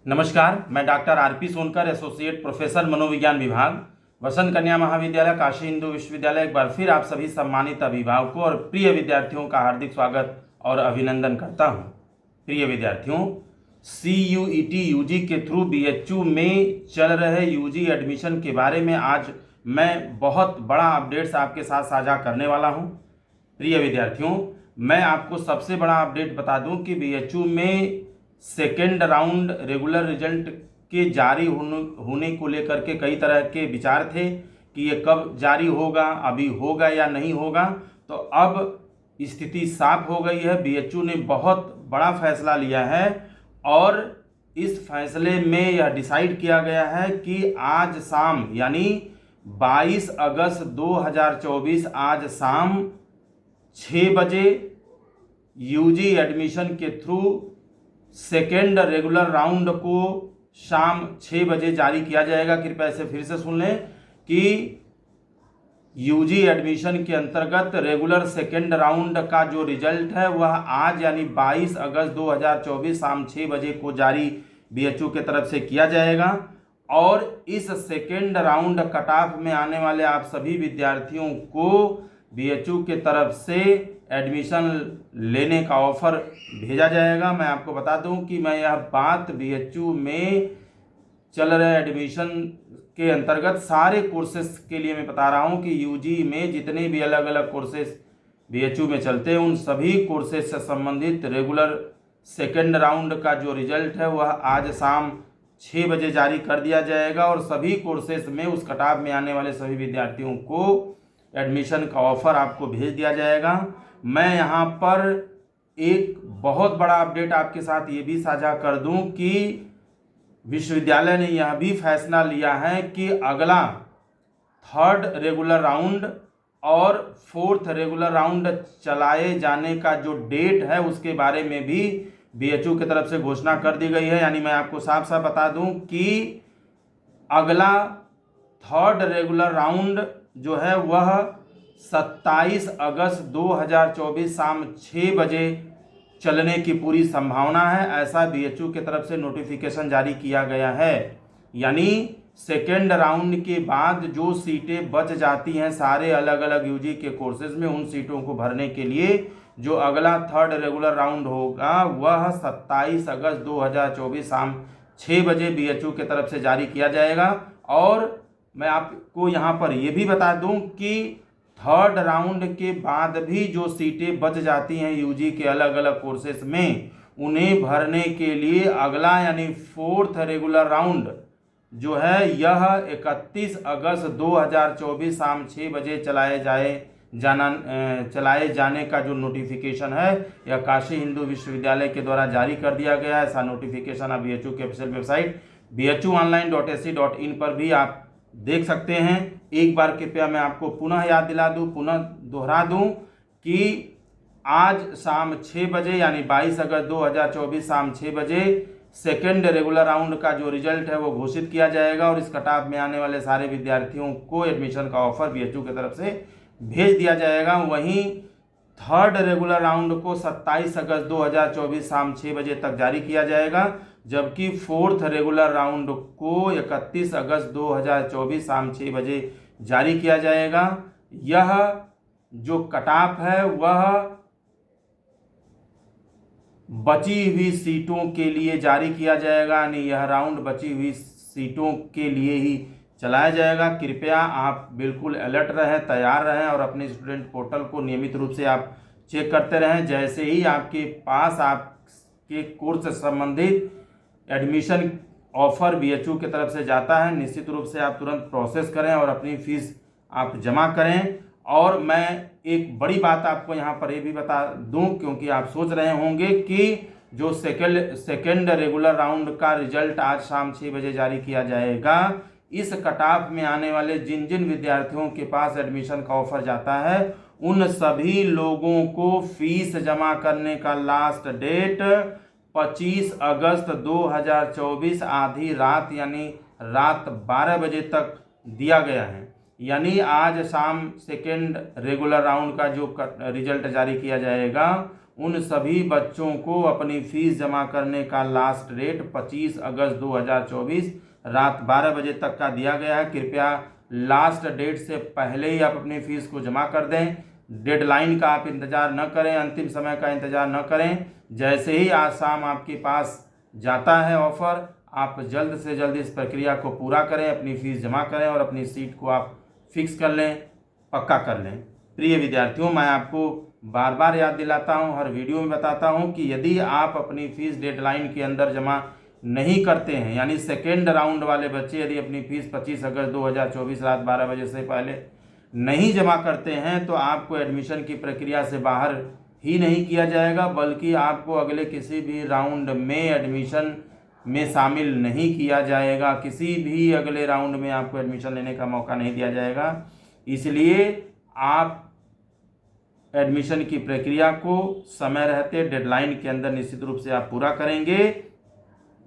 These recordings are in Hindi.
नमस्कार, मैं doctor RP Sonkar, associate professor मनोविज्ञान विभाग, वसंत कन्या महाविद्यालय, काशी हिंदू विश्वविद्यालय। एक बार फिर आप सभी सम्मानित अभिभावकों और प्रिय विद्यार्थियों का हार्दिक स्वागत और अभिनंदन करता हूं। प्रिय विद्यार्थियों, CUET UG के थ्रू BHU में चल रहे UG एडमिशन के बारे में आज मैं बहुत बड़ा अपडेट्स आपके साथ साझा करने वाला हूं। प्रिय विद्यार्थियों, मैं आपको सबसे बड़ा अपडेट बता दूं कि BHU में सेकेंड राउंड रेगुलर रिजल्ट के जारी होने को लेकर के कई तरह के विचार थे कि ये कब जारी होगा, अभी होगा या नहीं होगा। तो अब स्थिति साफ हो गई है। BHU ने बहुत बड़ा फैसला लिया है और इस फैसले में यह डिसाइड किया गया है कि आज शाम यानी 22 अगस्त 2024 आज शाम 6 बजे UG एडमिशन के थ्रू सेकेंड रेगुलर राउंड को शाम 6 बजे जारी किया जाएगा। कृपया इसे फिर से सुन लें कि UG एडमिशन के अंतर्गत रेगुलर सेकेंड राउंड का जो रिजल्ट है वह आज यानी 22 अगस्त 2024 शाम 6 बजे को जारी BHU के तरफ से किया जाएगा। और इस सेकेंड राउंड कट ऑफ में आने वाले आप सभी विद्यार्थियों को BHU के तरफ से एडमिशन लेने का ऑफर भेजा जाएगा। मैं आपको बता दूं कि मैं यह बात BHU में चल रहे एडमिशन के अंतर्गत सारे कोर्सेस के लिए मैं बता रहा हूं कि UG में जितने भी अलग अलग कोर्सेस BHU में चलते हैं उन सभी कोर्सेस से संबंधित रेगुलर सेकेंड राउंड का जो रिजल्ट है वह आज शाम 6 बजे जारी कर दिया जाएगा। और सभी कोर्सेस में उस कट ऑफ में आने वाले सभी विद्यार्थियों को एडमिशन का ऑफर आपको भेज दिया जाएगा। मैं यहाँ पर एक बहुत बड़ा अपडेट आपके साथ ये भी साझा कर दूं कि विश्वविद्यालय ने यह भी फैसला लिया है कि अगला थर्ड रेगुलर राउंड और फोर्थ रेगुलर राउंड चलाए जाने का जो डेट है उसके बारे में भी BHU की तरफ से घोषणा कर दी गई है। यानी मैं आपको साफ साफ बता दूं कि अगला थर्ड रेगुलर राउंड जो है वह 27 अगस्त 2024 शाम 6 बजे चलने की पूरी संभावना है। ऐसा BHU की तरफ से नोटिफिकेशन जारी किया गया है। यानी सेकेंड राउंड के बाद जो सीटें बच जाती हैं सारे अलग अलग UG के कोर्सेज में, उन सीटों को भरने के लिए जो अगला थर्ड रेगुलर राउंड होगा वह 27 अगस्त 2024 शाम 6 बजे BHU की तरफ से जारी किया जाएगा। और मैं आपको यहाँ पर यह भी बता दूं कि थर्ड राउंड के बाद भी जो सीटें बच जाती हैं UG के अलग अलग कोर्सेस में, उन्हें भरने के लिए अगला यानी फोर्थ रेगुलर राउंड जो है यह 31 अगस्त 2024 शाम 6 बजे चलाए जाने का जो नोटिफिकेशन है यह काशी हिंदू विश्वविद्यालय के द्वारा जारी कर दिया गया है। ऐसा नोटिफिकेशन आप BHU के ऑफिशियल वेबसाइट bhuonline.ac.in पर भी आप देख सकते हैं। एक बार कृपया मैं आपको पुनः याद दिला दूं, पुनः दोहरा दूं कि आज शाम 6 बजे यानी 22 अगस्त 2024 शाम 6 बजे सेकेंड रेगुलर राउंड का जो रिजल्ट है वो घोषित किया जाएगा और इस कट ऑफ में आने वाले सारे विद्यार्थियों को एडमिशन का ऑफर BHU की तरफ से भेज दिया जाएगा। वहीं थर्ड रेगुलर राउंड को 27 अगस्त 2024 शाम 6 बजे तक जारी किया जाएगा, जबकि फोर्थ रेगुलर राउंड को 31 अगस्त 2024 शाम 6 बजे जारी किया जाएगा। यह जो कट ऑफ है वह बची हुई सीटों के लिए जारी किया जाएगा, यानी यह राउंड बची हुई सीटों के लिए ही चलाया जाएगा। कृपया आप बिल्कुल अलर्ट रहें, तैयार रहें और अपने स्टूडेंट पोर्टल को नियमित रूप से आप चेक करते रहें। जैसे ही आपके पास आपके कोर्स से संबंधित एडमिशन ऑफर BHU की तरफ से जाता है, निश्चित रूप से आप तुरंत प्रोसेस करें और अपनी फीस आप जमा करें। और मैं एक बड़ी बात आपको यहाँ पर ये भी बता दूं, क्योंकि आप सोच रहे होंगे कि जो सेकेंड रेगुलर राउंड का रिजल्ट आज शाम 6 बजे जारी किया जाएगा, इस कट ऑफ में आने वाले जिन जिन विद्यार्थियों के पास एडमिशन का ऑफर जाता है उन सभी लोगों को फीस जमा करने का लास्ट डेट 25 अगस्त 2024 आधी रात यानी रात 12 बजे तक दिया गया है। यानी आज शाम सेकेंड रेगुलर राउंड का जो रिजल्ट जारी किया जाएगा उन सभी बच्चों को अपनी फीस जमा करने का लास्ट डेट 25 अगस्त 2024 रात 12 बजे तक का दिया गया है। कृपया लास्ट डेट से पहले ही आप अपनी फीस को जमा कर दें। डेडलाइन का आप इंतज़ार न करें, अंतिम समय का इंतज़ार न करें। जैसे ही आज शाम आपके पास जाता है ऑफ़र, आप जल्द से जल्द इस प्रक्रिया को पूरा करें, अपनी फ़ीस जमा करें और अपनी सीट को आप फिक्स कर लें, पक्का कर लें। प्रिय विद्यार्थियों, मैं आपको बार बार याद दिलाता हूं, हर वीडियो में बताता हूं कि यदि आप अपनी फ़ीस डेडलाइन के अंदर जमा नहीं करते हैं, यानी सेकेंड राउंड वाले बच्चे यदि अपनी फ़ीस 25 अगस्त 2024 रात 12 बजे से पहले नहीं जमा करते हैं तो आपको एडमिशन की प्रक्रिया से बाहर ही नहीं किया जाएगा, बल्कि आपको अगले किसी भी राउंड में एडमिशन में शामिल नहीं किया जाएगा। किसी भी अगले राउंड में आपको एडमिशन लेने का मौका नहीं दिया जाएगा। इसलिए आप एडमिशन की प्रक्रिया को समय रहते डेडलाइन के अंदर निश्चित रूप से आप पूरा करेंगे।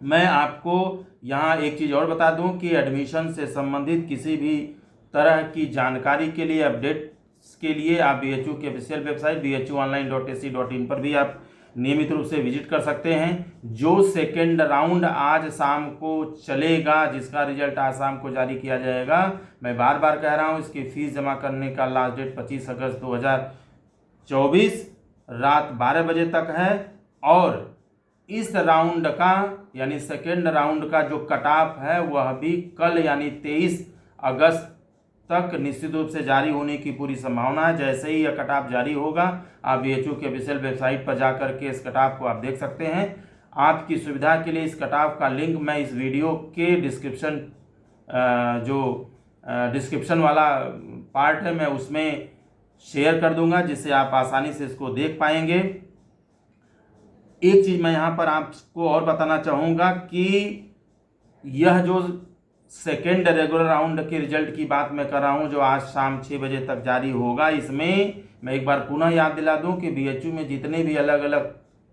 मैं आपको यहाँ एक चीज़ और बता दूँ कि एडमिशन से संबंधित किसी भी तरह की जानकारी के लिए, अपडेट्स के लिए आप BHU की ऑफिशियल वेबसाइट bhuonline.ac.in पर भी आप नियमित रूप से विजिट कर सकते हैं। जो सेकेंड राउंड आज शाम को चलेगा, जिसका रिजल्ट आज शाम को जारी किया जाएगा, मैं बार बार कह रहा हूँ, इसकी फ़ीस जमा करने का लास्ट डेट 25 अगस्त 2024 रात 12 बजे तक है। और इस राउंड का यानी सेकेंड राउंड का जो कट ऑफ है वह भी कल यानी 23 अगस्त तक निश्चित रूप से जारी होने की पूरी संभावना है। जैसे ही यह कट ऑफ जारी होगा, आप BHU की ऑफिशियल वेबसाइट पर जाकर के इस कट ऑफ को आप देख सकते हैं। आपकी सुविधा के लिए इस कट ऑफ का लिंक मैं इस वीडियो के डिस्क्रिप्शन वाला पार्ट है, मैं उसमें शेयर कर दूंगा, जिससे आप आसानी से इसको देख पाएंगे। एक चीज़ मैं यहाँ पर आपको और बताना चाहूँगा कि यह जो सेकेंड रेगुलर राउंड के रिजल्ट की बात मैं कर रहा हूँ, जो आज शाम 6 बजे तक जारी होगा, इसमें मैं एक बार पुनः याद दिला दूँ कि BHU में जितने भी अलग अलग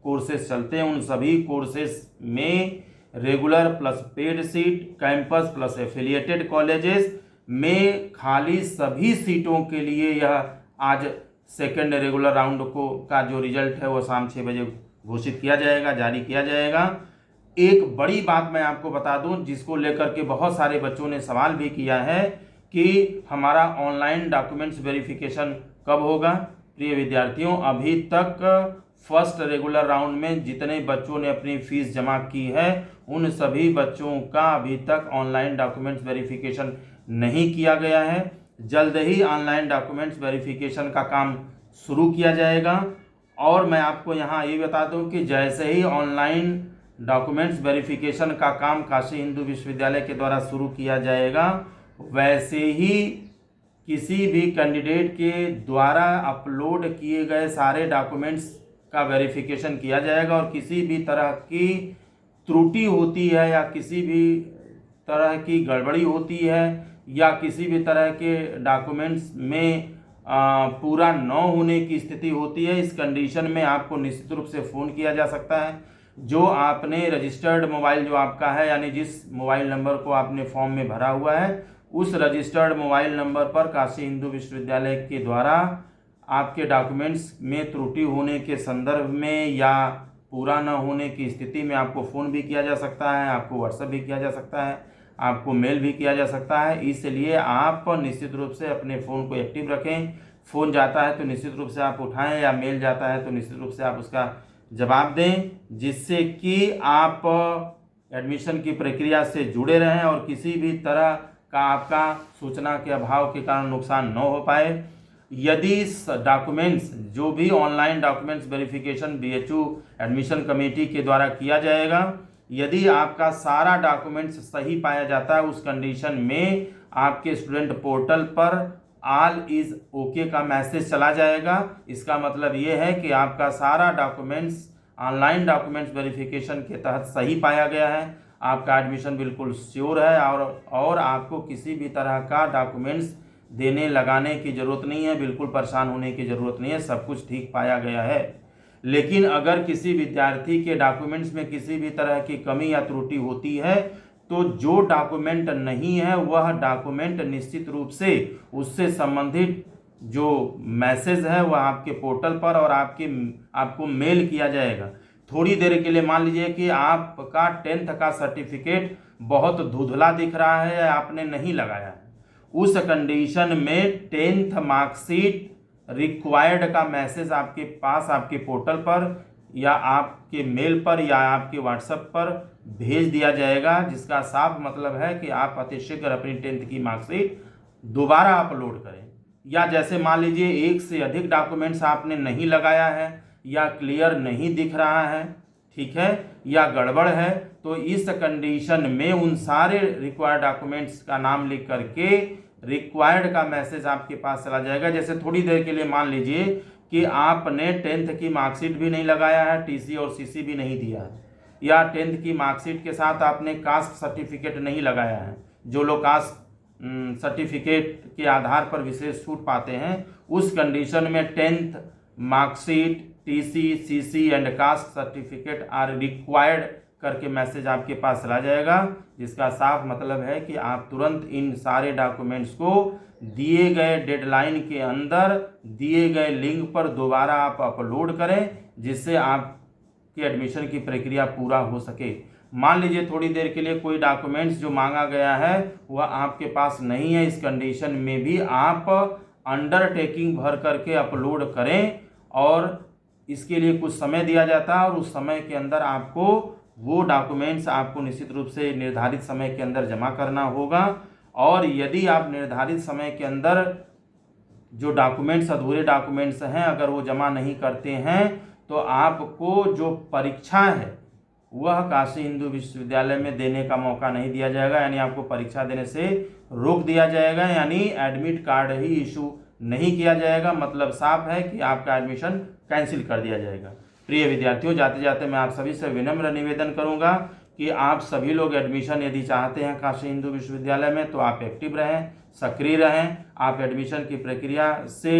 कोर्सेज चलते हैं, उन सभी कोर्सेज में regular plus paid seat, campus plus affiliated colleges में खाली सभी सीटों के लिए यह आज सेकेंड रेगुलर राउंड का जो रिजल्ट है वो शाम 6 बजे घोषित किया जाएगा, जारी किया जाएगा। एक बड़ी बात मैं आपको बता दूं, जिसको लेकर के बहुत सारे बच्चों ने सवाल भी किया है कि हमारा ऑनलाइन डॉक्यूमेंट्स वेरिफिकेशन कब होगा। प्रिय विद्यार्थियों, अभी तक फर्स्ट रेगुलर राउंड में जितने बच्चों ने अपनी फ़ीस जमा की है, उन सभी बच्चों का अभी तक ऑनलाइन डॉक्यूमेंट्स वेरिफिकेशन नहीं किया गया है। जल्द ही ऑनलाइन डॉक्यूमेंट्स वेरिफिकेशन का काम शुरू किया जाएगा। और मैं आपको यहाँ ये बता दूँ कि जैसे ही ऑनलाइन डॉक्यूमेंट्स वेरिफिकेशन का काम काशी हिंदू विश्वविद्यालय के द्वारा शुरू किया जाएगा, वैसे ही किसी भी कैंडिडेट के द्वारा अपलोड किए गए सारे डॉक्यूमेंट्स का वेरिफिकेशन किया जाएगा। और किसी भी तरह की त्रुटि होती है या किसी भी तरह की गड़बड़ी होती है या किसी भी तरह के डॉक्यूमेंट्स में पूरा न होने की स्थिति होती है, इस कंडीशन में आपको निश्चित रूप से फ़ोन किया जा सकता है। जो आपने रजिस्टर्ड मोबाइल जो आपका है, यानी जिस मोबाइल नंबर को आपने फॉर्म में भरा हुआ है, उस रजिस्टर्ड मोबाइल नंबर पर काशी हिंदू विश्वविद्यालय के द्वारा आपके डॉक्यूमेंट्स में त्रुटि होने के संदर्भ में या पूरा न होने की स्थिति में आपको फ़ोन भी किया जा सकता है, आपको व्हाट्सएप भी किया जा सकता है, आपको मेल भी किया जा सकता है। इसलिए आप निश्चित रूप से अपने फ़ोन को एक्टिव रखें। फ़ोन जाता है तो निश्चित रूप से आप उठाएं, या मेल जाता है तो निश्चित रूप से आप उसका जवाब दें, जिससे कि आप एडमिशन की प्रक्रिया से जुड़े रहें और किसी भी तरह का आपका सूचना के अभाव के कारण नुकसान न हो पाए। यदि डॉक्यूमेंट्स जो भी online documents verification BHU admission committee के द्वारा किया जाएगा, यदि आपका सारा डॉक्यूमेंट्स सही पाया जाता है, उस कंडीशन में आपके स्टूडेंट पोर्टल पर ऑल इज़ ओके का मैसेज चला जाएगा। इसका मतलब ये है कि आपका सारा डॉक्यूमेंट्स ऑनलाइन डॉक्यूमेंट्स वेरिफिकेशन के तहत सही पाया गया है, आपका एडमिशन बिल्कुल श्योर है और आपको किसी भी तरह का डॉक्यूमेंट्स देने लगाने की ज़रूरत नहीं है, बिल्कुल परेशान होने की ज़रूरत नहीं है, सब कुछ ठीक पाया गया है। लेकिन अगर किसी विद्यार्थी के डॉक्यूमेंट्स में किसी भी तरह की कमी या त्रुटि होती है, तो जो डॉक्यूमेंट नहीं है वह डॉक्यूमेंट निश्चित रूप से उससे संबंधित जो मैसेज है वह आपके पोर्टल पर और आपको मेल किया जाएगा। थोड़ी देर के लिए मान लीजिए कि आपका 10th का सर्टिफिकेट बहुत धुंधला दिख रहा है, आपने नहीं लगाया है, उस कंडीशन में 10th मार्कशीट रिक्वायर्ड का मैसेज आपके पास आपके पोर्टल पर या आपके मेल पर या आपके व्हाट्सएप पर भेज दिया जाएगा, जिसका साफ मतलब है कि आप अतिशीघ्र अपनी 10th की मार्कशीट दोबारा अपलोड करें। या जैसे मान लीजिए एक से अधिक डॉक्यूमेंट्स आपने नहीं लगाया है या क्लियर नहीं दिख रहा है, ठीक है, या गड़बड़ है, तो इस कंडीशन में उन सारे रिक्वायर्ड डॉक्यूमेंट्स का नाम लिख करके रिक्वायर्ड का मैसेज आपके पास चला जाएगा। जैसे थोड़ी देर के लिए मान लीजिए कि आपने 10th की मार्कशीट भी नहीं लगाया है, टीसी और सीसी भी नहीं दिया है, या 10th की मार्कशीट के साथ आपने कास्ट सर्टिफिकेट नहीं लगाया है। जो लोग कास्ट सर्टिफिकेट के आधार पर विशेष छूट पाते हैं, उस कंडीशन में 10th marksheet, TC, CC and caste certificate are required करके मैसेज आपके पास चला जाएगा, जिसका साफ मतलब है कि आप तुरंत इन सारे डॉक्यूमेंट्स को दिए गए डेडलाइन के अंदर दिए गए लिंक पर दोबारा आप अपलोड करें, जिससे आपकी एडमिशन की प्रक्रिया पूरा हो सके। मान लीजिए थोड़ी देर के लिए कोई डॉक्यूमेंट्स जो मांगा गया है वह आपके पास नहीं है, इस कंडीशन में भी आप अंडरटेकिंग भर करके अपलोड करें और इसके लिए कुछ समय दिया जाता है और उस समय के अंदर आपको वो डॉक्यूमेंट्स आपको निश्चित रूप से निर्धारित समय के अंदर जमा करना होगा। और यदि आप निर्धारित समय के अंदर जो डॉक्यूमेंट्स अधूरे डॉक्यूमेंट्स हैं अगर वो जमा नहीं करते हैं तो आपको जो परीक्षा है वह काशी हिंदू विश्वविद्यालय में देने का मौका नहीं दिया जाएगा, यानी आपको परीक्षा देने से रोक दिया जाएगा, यानी एडमिट कार्ड ही इशू नहीं किया जाएगा। मतलब साफ है कि आपका एडमिशन कैंसिल कर दिया जाएगा। प्रिय विद्यार्थियों, जाते जाते मैं आप सभी से विनम्र निवेदन करूंगा कि आप सभी लोग एडमिशन यदि चाहते हैं काशी हिंदू विश्वविद्यालय में तो आप एक्टिव रहें, सक्रिय रहें, आप एडमिशन की प्रक्रिया से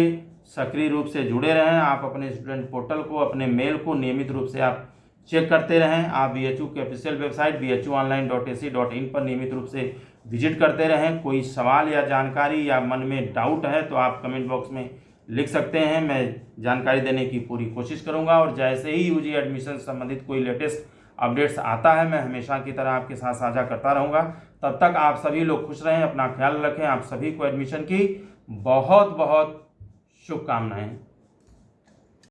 सक्रिय रूप से जुड़े रहें। आप अपने स्टूडेंट पोर्टल को, अपने मेल को नियमित रूप से आप चेक करते रहें। आप BHU की ऑफिशियल वेबसाइट bhuonline.ac.in पर नियमित रूप से विजिट करते रहें। कोई सवाल या जानकारी या मन में डाउट है तो आप कमेंट बॉक्स में लिख सकते हैं, मैं जानकारी देने की पूरी कोशिश करूंगा। और जैसे ही UG एडमिशन संबंधित कोई लेटेस्ट अपडेट्स आता है मैं हमेशा की तरह आपके साथ साझा करता रहूँगा। तब तक आप सभी लोग खुश रहें, अपना ख्याल रखें। आप सभी को एडमिशन की बहुत बहुत शुभकामनाएं।